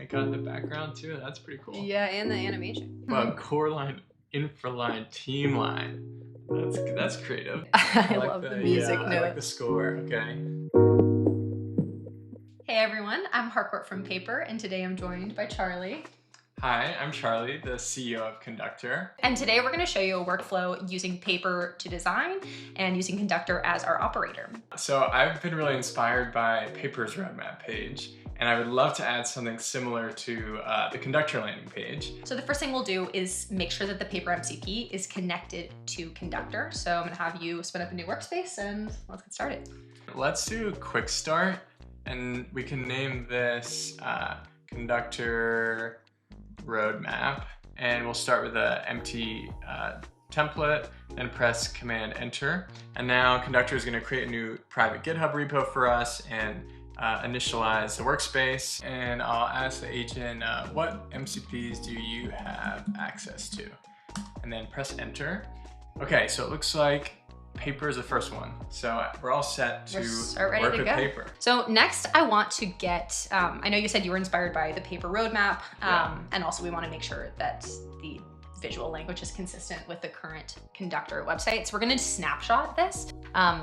I got the background too. That's pretty cool. Yeah, and the animation. Wow, core line, infra line, team line. That's creative. I love the music note. I like the score. Okay. Hey everyone, I'm Harcourt from Paper, and today I'm joined by Charlie. Hi, I'm Charlie, the CEO of Conductor. And today we're going to show you a workflow using Paper to design and using Conductor as our operator. So I've been really inspired by Paper's roadmap page, and I would love to add something similar to the Conductor landing page. So the first thing we'll do is make sure that the Paper MCP is connected to Conductor. So I'm going to have you spin up a new workspace and let's get started. Let's do a quick start, and we can name this Conductor roadmap, and we'll start with an empty template and press Command Enter. And now Conductor is going to create a new private GitHub repo for us and initialize the workspace. And I'll ask the agent, what MCPs do you have access to? And then press Enter. Okay, so it looks like Paper is the first one. So we're all set to work with Paper. So next I want to get, I know you said you were inspired by the Paper roadmap, and also we want to make sure that the visual language is consistent with the current Conductor website. So we're going to snapshot this.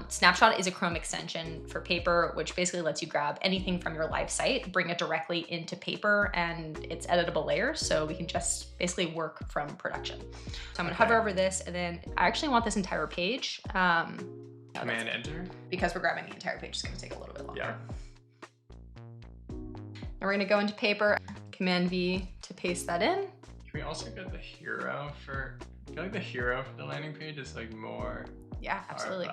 Snapshot is a Chrome extension for Paper, which basically lets you grab anything from your live site, bring it directly into Paper, and it's editable layers. So we can just basically work from production. So I'm going to hover over this, and then I actually want this entire page. Command Enter. Because we're grabbing the entire page, it's going to take a little bit longer. Yeah. And we're going to go into Paper, Command V to paste that in. Can we also get the hero for, I feel like the hero for the landing page is like more. Yeah, absolutely.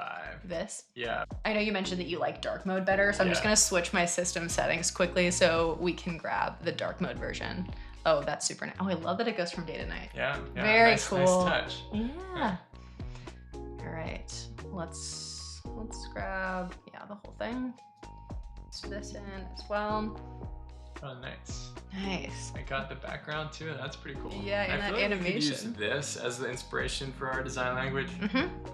This? Yeah. I know you mentioned that you like dark mode better, so I'm just gonna switch my system settings quickly so we can grab the dark mode version. Oh, that's super nice. Oh, I love that it goes from day to night. Yeah, Very cool. Nice touch. Yeah. All right, let's grab, the whole thing. Let's do this in as well. Oh, nice. Nice. I got the background too. That's pretty cool. Yeah, and that animation. We could use this as the inspiration for our design language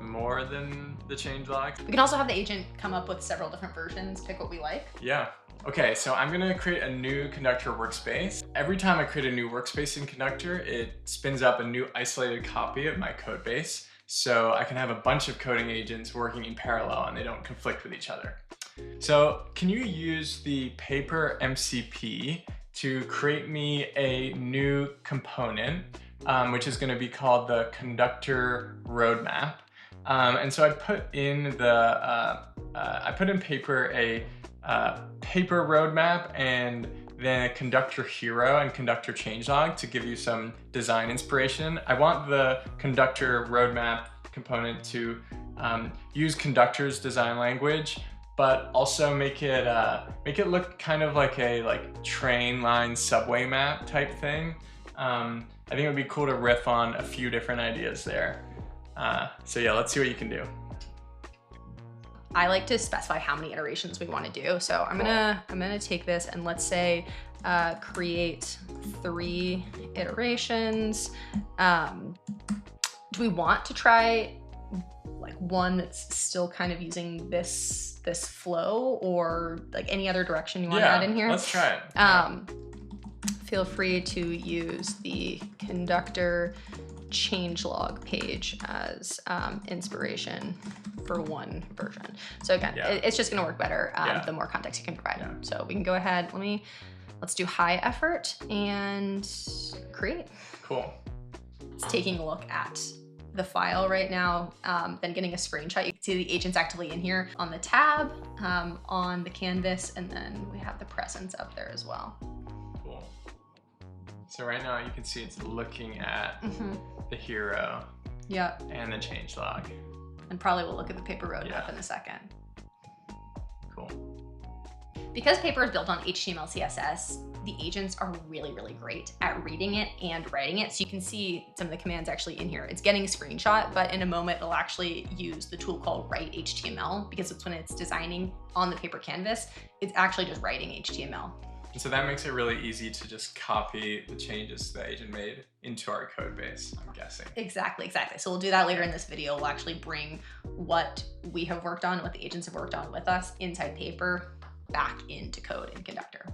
more than the changelog. We can also have the agent come up with several different versions, pick what we like. Yeah. Okay, so I'm gonna create a new Conductor workspace. Every time I create a new workspace in Conductor, it spins up a new isolated copy of my code base. So I can have a bunch of coding agents working in parallel and they don't conflict with each other. So can you use the Paper MCP to create me a new component, which is going to be called the Conductor roadmap. And so I put in Paper a Paper roadmap and then a Conductor hero and Conductor changelog to give you some design inspiration. I want the Conductor roadmap component to use Conductor's design language, but also make it look kind of like a train line subway map type thing. I think it would be cool to riff on a few different ideas there. So yeah, let's see what you can do. I like to specify how many iterations we want to do. So I'm gonna take this and let's say create 3 iterations. Do we want to try like one that's still kind of using this flow, or like any other direction you want to add in here? Let's try it. Feel free to use the Conductor changelog page as inspiration for one version. So again, it's just going to work better the more context you can provide. So we can go ahead. Let's do high effort and create. Cool. It's taking a look at the file right now, then getting a screenshot. You can see the agent's actively in here on the tab, on the canvas, and then we have the presence up there as well. Cool. So right now you can see it's looking at the hero and the changelog. And probably we'll look at the Paper roadmap in a second. Cool. Because Paper is built on HTML, CSS, the agents are really, really great at reading it and writing it. So you can see some of the commands actually in here. It's getting a screenshot, but in a moment, it'll actually use the tool called Write HTML, because it's when it's designing on the Paper canvas, it's actually just writing HTML. And so that makes it really easy to just copy the changes the agent made into our code base, I'm guessing. Exactly. So we'll do that later in this video. We'll actually bring what we have worked on, what the agents have worked on with us inside Paper back into code in Conductor.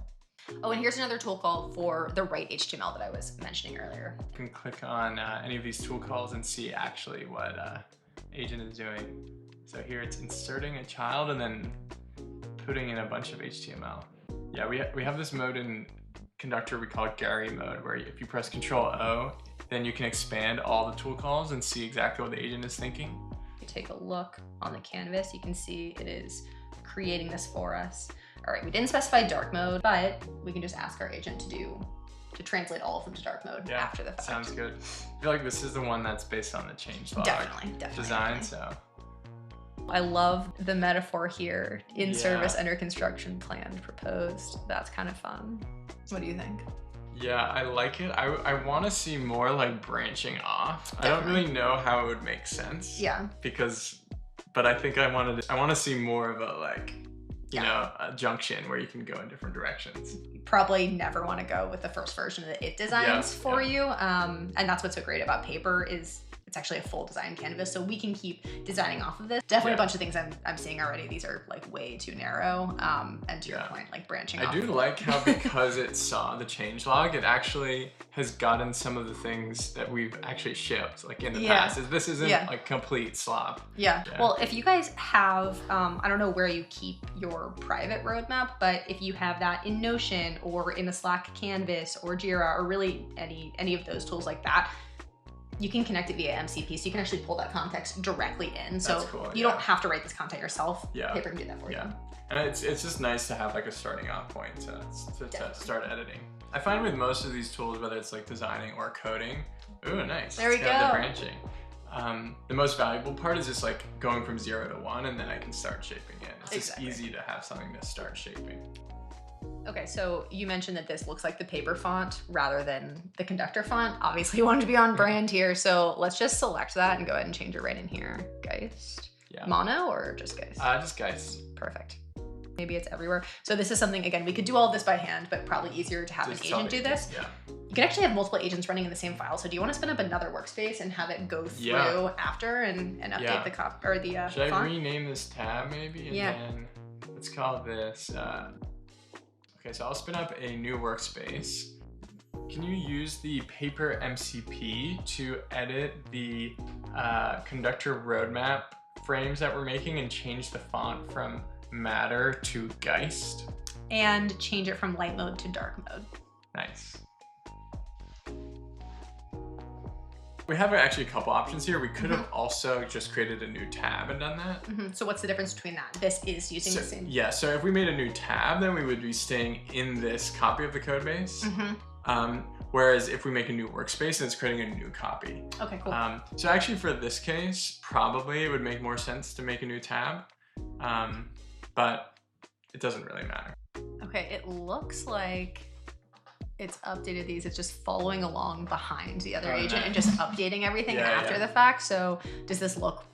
Oh, and here's another tool call for the right HTML that I was mentioning earlier. You can click on any of these tool calls and see actually what agent is doing. So here it's inserting a child and then putting in a bunch of HTML. Yeah, we have this mode in Conductor, we call it Gary mode, where if you press Control-O, then you can expand all the tool calls and see exactly what the agent is thinking. If you take a look on the canvas, you can see it is creating this for us. All right, we didn't specify dark mode, but we can just ask our agent to translate all of them to dark mode after the fact. Sounds good. I feel like this is the one that's based on the changelog definitely design, so. I love the metaphor here, in service under construction, planned, proposed. That's kind of fun. What do you think? Yeah, I like it. I want to see more like branching off. Definitely. I don't really know how it would make sense. Yeah. But I think I want to see more of a like, you know, a junction where you can go in different directions. You probably never want to go with the first version of the it designs for you. And that's what's so great about Paper is it's actually a full design canvas, so we can keep designing off of this. Definitely a bunch of things I'm seeing already. These are like way too narrow. And to your point, like branching off. I do like how because it saw the changelog, it actually has gotten some of the things that we've actually shipped like in the past. This isn't like complete slop. Yeah. Well, if you guys have, I don't know where you keep your private roadmap, but if you have that in Notion or in the Slack canvas or Jira or really any of those tools like that, you can connect it via MCP, so you can actually pull that context directly in. So cool, you don't have to write this content yourself. Yeah. Paper can do that for you. And it's just nice to have like a starting off point to start editing. I find with most of these tools, whether it's like designing or coding, ooh, nice. There we go. The branching. The most valuable part is just like going from 0 to 1, and then I can start shaping it. It's just easy to have something to start shaping. Okay, so you mentioned that this looks like the Paper font rather than the Conductor font. Obviously you want it to be on brand here, so let's just select that and go ahead and change it right in here. Geist. Yeah. Mono or just Geist? Just Geist. Perfect. Maybe it's everywhere. So this is something, again, we could do all of this by hand, but probably easier to have an agent do this. Yeah. You can actually have multiple agents running in the same file. So do you want to spin up another workspace and have it go through after and update the font? Should I rename this tab maybe? And then let's call this, okay, so I'll spin up a new workspace. Can you use the Paper MCP to edit the Conductor roadmap frames that we're making and change the font from Matter to Geist? And change it from light mode to dark mode. Nice. We have actually a couple options here. We could have also just created a new tab and done that. So what's the difference between that? This is using the same. Yeah, so if we made a new tab, then we would be staying in this copy of the code base. Whereas if we make a new workspace, then it's creating a new copy. Okay, cool. So actually for this case, probably it would make more sense to make a new tab, but it doesn't really matter. Okay, it looks like it's updated these. It's just following along behind the other agent and just updating everything after the fact. So does this look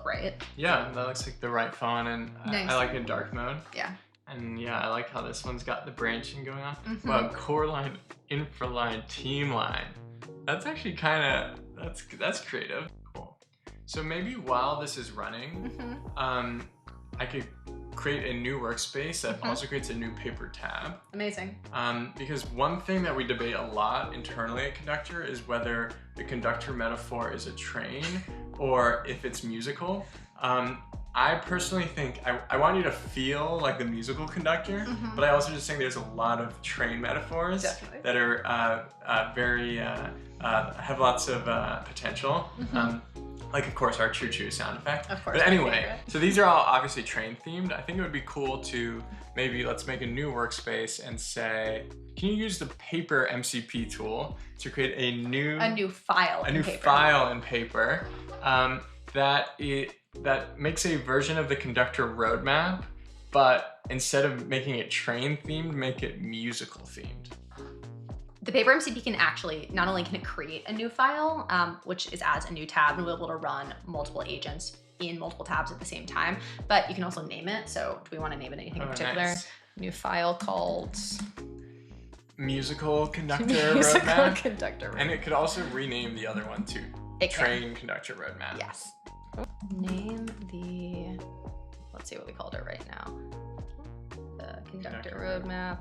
right? Yeah, that looks like the right font, and I like it in dark mode. Yeah. And yeah, I like how this one's got the branching going on. Wow, core line, infra line, team line. That's actually kind of, that's creative. Cool. So maybe while this is running, I could create a new workspace that also creates a new Paper tab. Amazing. Because one thing that we debate a lot internally at Conductor is whether the Conductor metaphor is a train or if it's musical. I personally think I want you to feel like the musical Conductor, but I also just think there's a lot of train metaphors that are very have lots of potential. Like, of course, our choo-choo sound effect. Of course. But anyway, so these are all obviously train themed. I think it would be cool to maybe let's make a new workspace and say, can you use the Paper MCP tool to create a new file in Paper that makes a version of the Conductor roadmap, but instead of making it train themed, make it musical themed. The Paper MCP can actually, not only can it create a new file, which is as a new tab, and we'll be able to run multiple agents in multiple tabs at the same time, but you can also name it. So do we want to name it anything in particular? Nice. New file called Musical Conductor Roadmap. Conductor Roadmap. And it could also rename the other one to Train Conductor Roadmap. Yes. Name the, let's see what we called it right now. The Conductor Roadmap.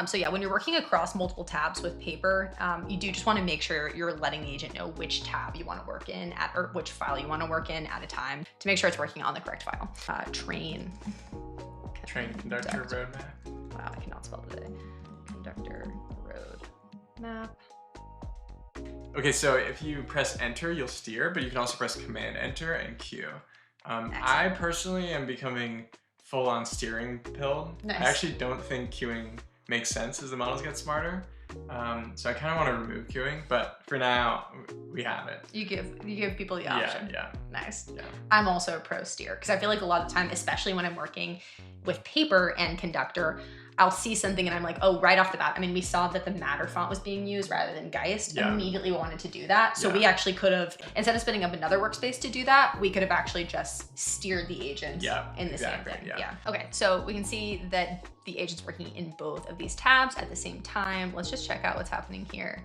So yeah, when you're working across multiple tabs with Paper, you do just want to make sure you're letting the agent know which tab you want to work in at, or which file you want to work in at a time to make sure it's working on the correct file. Train Conductor roadmap. Wow, I cannot spell today. Conductor roadmap. Okay, so if you press enter, you'll steer, but you can also press command enter and Q. I personally am becoming full-on steering pilled. Nice. I actually don't think queuing makes sense as the models get smarter. So I kind of want to remove queuing, but for now we have it. You give people the option. Yeah. Nice. Yeah. I'm also a pro steer because I feel like a lot of the time, especially when I'm working with Paper and Conductor, I'll see something and I'm like, oh, right off the bat. I mean, we saw that the Matter font was being used rather than Geist. Yeah. Immediately wanted to do that. So we actually could have, instead of spinning up another workspace to do that, we could have actually just steered the agent in the same thing. Yeah. Okay, so we can see that the agent's working in both of these tabs at the same time. Let's just check out what's happening here.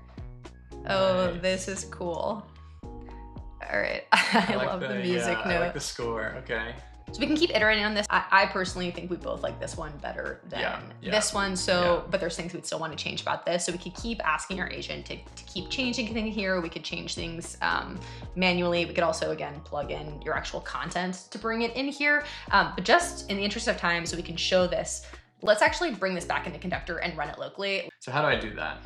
Oh, this is cool. All right, I love the music note. I like the score, okay. So we can keep iterating on this. I personally think we both like this one better than this one. So, but there's things we'd still want to change about this. So we could keep asking our agent to keep changing things here. We could change things manually. We could also, again, plug in your actual content to bring it in here. But just in the interest of time, so we can show this, let's actually bring this back into Conductor and run it locally. So how do I do that?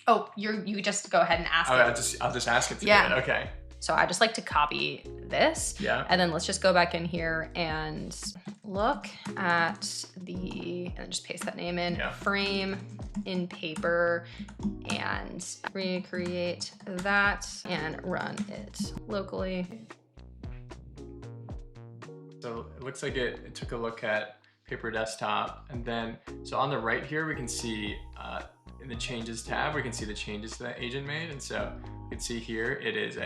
Oh, you just go ahead and ask it. I'll just ask it to do it, okay. So I just like to copy this. Yeah. And then let's just go back in here and look at and just paste that name in, frame in Paper, and recreate that and run it locally. So it looks like it took a look at Paper Desktop, and then, so on the right here, we can see in the Changes tab, we can see the changes that the agent made, and so you can see here, it is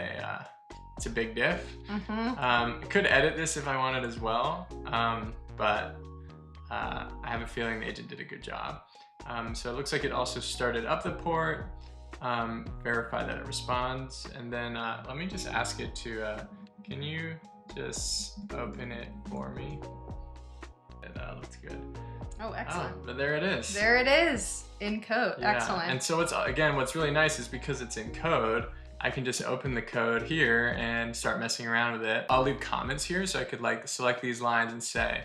it's a big diff. I could edit this if I wanted as well, but I have a feeling the agent did a good job. So it looks like it also started up the port, verify that it responds, and then let me just ask it to, can you just open it for me? It looks good. Oh, excellent. Oh, but there it is. There it is in code. Yeah. Excellent. And so what's really nice is because it's in code, I can just open the code here and start messing around with it. I'll leave comments here, so I could like select these lines and say,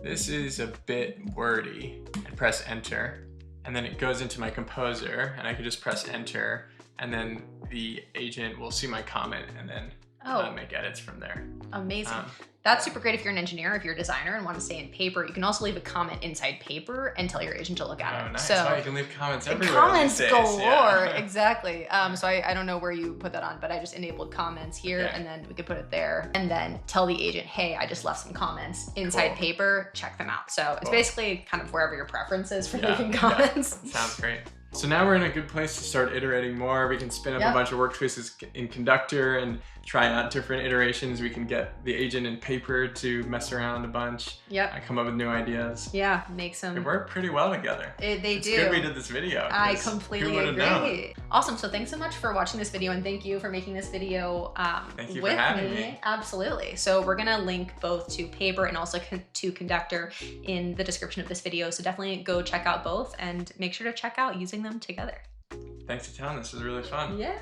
this is a bit wordy, and press enter. And then it goes into my composer, and I can just press enter, and then the agent will see my comment and then make edits from there. Amazing. That's super great if you're an engineer, if you're a designer and want to stay in Paper. You can also leave a comment inside Paper and tell your agent to look at it. Nice. So you can leave comments everywhere. Comments galore, exactly. So I don't know where you put that on, but I just enabled comments here, and then we could put it there, and then tell the agent, hey, I just left some comments inside Paper, check them out. So it's basically kind of wherever your preference is for leaving comments. Sounds great. So now we're in a good place to start iterating more. We can spin up a bunch of workspaces in Conductor and try out different iterations. We can get the agent in Paper to mess around a bunch. I come up with new ideas. Yeah, make some. They work pretty well together. It's good we did this video. I completely agree. Known? Awesome. So thanks so much for watching this video, and thank you for making this video thank you for having me. Absolutely. So we're gonna link both to Paper and also to Conductor in the description of this video. So definitely go check out both and make sure to check out using them together. Thanks for telling. This was really fun. Yeah.